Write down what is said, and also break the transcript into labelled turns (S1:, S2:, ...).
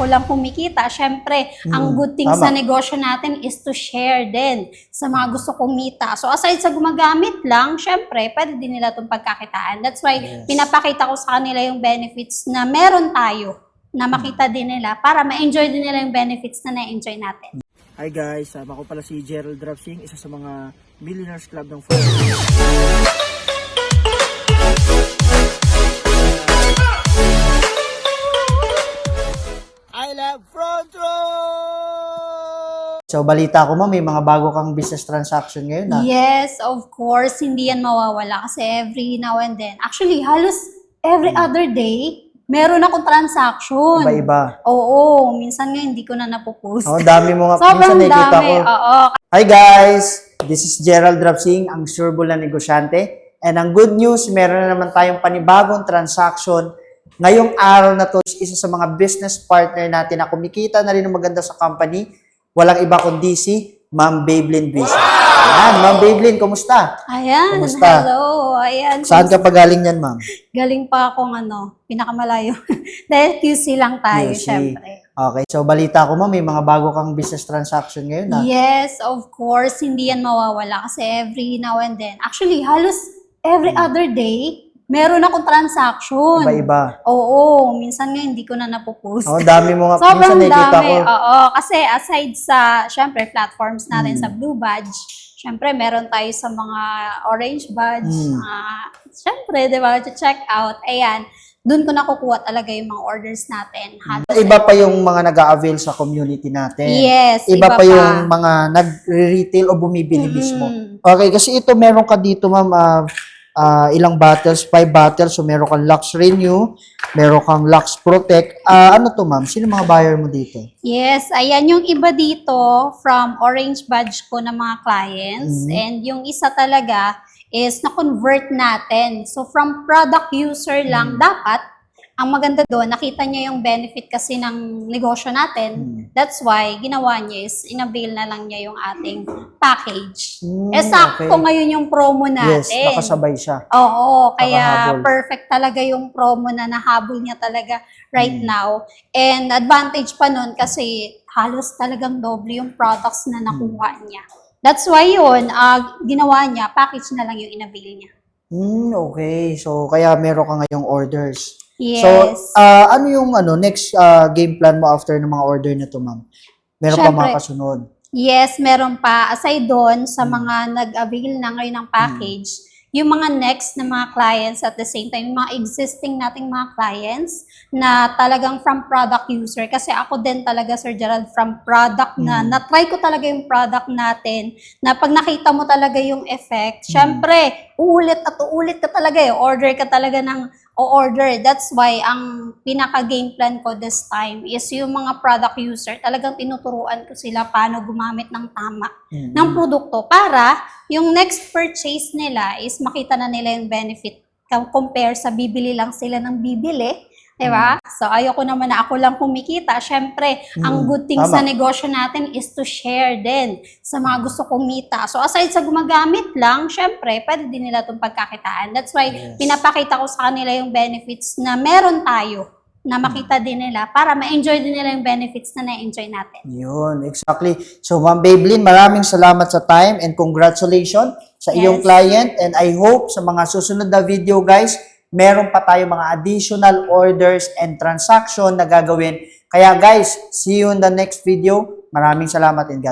S1: ako lang kumikita. Syempre, ang good thing sa negosyo natin is to share din sa mga gusto kumita. So aside sa gumagamit lang, syempre, pwede din nila itong pagkakitaan. That's why, pinapakita ko sa kanila yung benefits na meron tayo na makita din nila para ma-enjoy din nila yung benefits na na-enjoy natin.
S2: Hi guys, ako pala si Gerald Drapsing, isa sa mga Millionaires Club ng Fort. I love front row!
S3: So balita ko mo, may mga bago kang business transaction ngayon ha?
S1: Yes, of course, hindi yan mawawala kasi every now and then. Actually, halos every other day, meron akong transaction.
S3: Iba-iba.
S1: Oo, minsan nga hindi ko na napopost.
S3: Oh, dami mo nga.
S1: Sobrang
S3: minsan nakikita
S1: dami,
S3: ko.
S1: oo.
S3: Hi guys! This is Gerald Drapsing, ang sureball na negosyante. And ang good news, meron na naman tayong panibagong transaction. Ngayong araw na to, isa sa mga business partner natin na kumikita na rin ng maganda sa company. Walang iba kundi si Ma'am Baybelyn Buisa. Ayan, Ma'am Baybelyn, kumusta?
S1: Ayan,
S3: Kumusta?
S1: hello. Ayan.
S3: Saan ka pa galing yan, Ma'am?
S1: Galing pa akong pinakamalayo. Dahil QC lang tayo,
S3: QC.
S1: syempre.
S3: Okay, so balita ko mo, may mga bago kang business transaction ngayon ha?
S1: Yes, of course, hindi yan mawawala kasi every now and then. Actually, halos every other day, meron akong transaction.
S3: Iba-iba.
S1: Oo, minsan nga hindi ko na napopost.
S3: Oh, dami mo nga.
S1: Sobrang
S3: minsan nakikita
S1: dami.
S3: ko.
S1: Oo, kasi aside sa, syempre, platforms natin sa Blue Badge, syempre, meron tayo sa mga Orange Badge. Syempre, di ba, to check out. Ayan, doon ko nakukuha talaga yung mga orders natin.
S3: Iba pa yung mga nag-a-avail sa community natin.
S1: Yes,
S3: Iba pa yung mga nag-retail o bumibili mismo. Okay, kasi ito meron ka dito, ma'am, ilang bottles, 5 bottles. So, meron kang Lux Renew, meron kang Lux Protect. Ano to, ma'am? Sino mga buyer mo dito?
S1: Yes, ayan yung iba dito from Orange Badge ko ng mga clients. And yung isa talaga is na-convert natin. So, from product user lang, dapat, ang maganda doon, nakita niya yung benefit kasi ng negosyo natin. That's why, ginawa niya is, inavail na lang niya yung ating package. Sakto ngayon yung promo natin.
S3: Yes, nakasabay siya.
S1: Oo, kaya
S3: Nakahabol.
S1: perfect talaga yung promo na nahabol niya talaga right now. And advantage pa nun kasi halos talagang doble yung products na nakuha niya. That's why yun, ginawa niya, package na lang yung inavail niya.
S3: Okay. So, kaya meron ka ngayong orders.
S1: Yes.
S3: So, ano yung next game plan mo after ng mga order na to, ma'am? Meron pa mga kasunod?
S1: Yes, meron pa. Aside doon sa mga nag-avail na ngayon ng package, yung mga next na mga clients at the same time, yung mga existing nating mga clients na talagang from product user. Kasi ako din talaga, Sir Gerald, from product na na-try ko talaga yung product natin na pag nakita mo talaga yung effect, syempre, uulit at uulit ka talaga order ka talaga ng o-order. That's why, ang pinaka-game plan ko this time is yung mga product user, talagang tinuturuan ko sila paano gumamit ng tama ng produkto para yung next purchase nila is makita na nila yung benefit compare sa bibili lang sila ng bibili. Diba? So, ayoko naman na ako lang kumikita. Syempre, ang good thing sa negosyo natin is to share din sa mga gusto kumita. So, aside sa gumagamit lang, syempre, pwede din nila itong pagkakitaan. That's why, pinapakita ko sa kanila yung benefits na meron tayo na makita din nila para ma-enjoy din nila yung benefits na na-enjoy natin.
S3: Yun, exactly. So, Ma'am Baybelyn, maraming salamat sa time and congratulations sa iyong client. And I hope sa mga susunod na video, guys, meron pa tayo mga additional orders and transaction na gagawin. Kaya guys, see you in the next video. Maraming salamat and God